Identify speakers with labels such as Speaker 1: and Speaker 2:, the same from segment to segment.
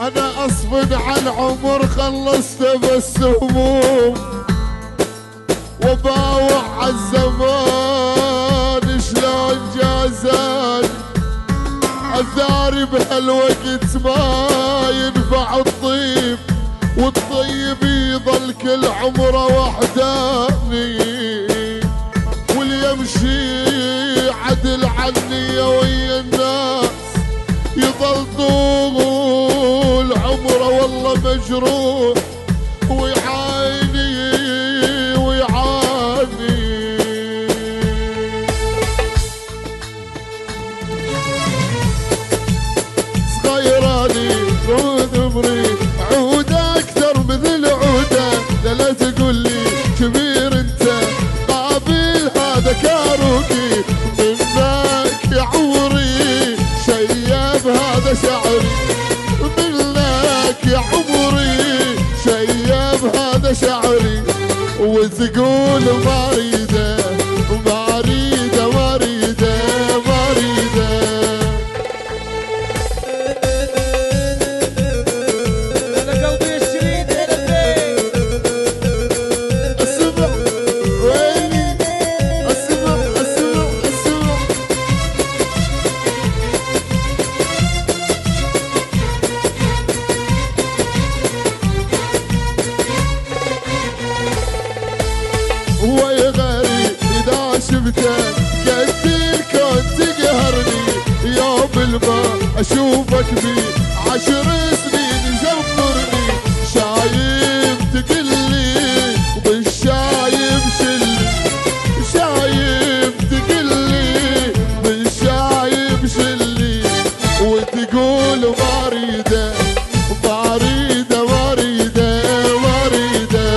Speaker 1: انا اصفن عن عمر خلصت بس هموم، وباوع عالزمان شلون جازان، اثاري بهالوقت ما ينفع الطيب، والطيب يظل كل عمره وحداني، واللي يمشي عدل عني ويا الناس يظل طول عمره والله مجروح ويعاني ويعاني. صغيراني عود عمري عودة أكثر مثل عودة، لا تقول لي كبير أنت قابل هذا كاروكي، منك يا عمري شيب هذا شعري، منك يا عمري شيب هذا شعري، وتقول ما اريده ما اريده ما اريده ما اريده.
Speaker 2: انا قلبي الشريد انا فين؟
Speaker 1: اسمع ويني اسمع اسمع اسمع. هو يغري إذا شفته قد الكون تقهرني، يوم الما أشوفك بي 10 سنين يجبرني، شايب تقلي وبالشايب شلي، شايب تقلي بالشايب شلي، وتقول ما اريده ما اريده ما اريده ما اريده.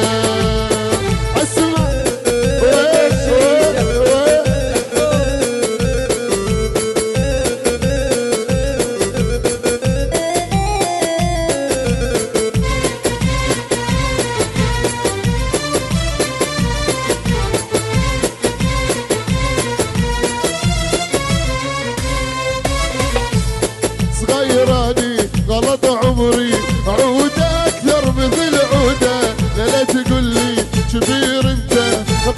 Speaker 1: اسمع صغيراني غلط عمري عودة أكثر مثل عودة، لا تقول لي كبير أنت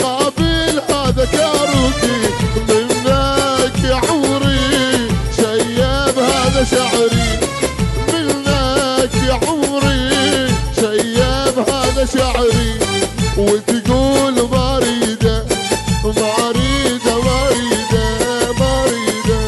Speaker 1: قابل هذا كاروكي، منك يا عمري شيب هذا شعري، منك يا عمري شيب هذا شعري، وتقول ما اريده ما اريده ما اريده ما اريده.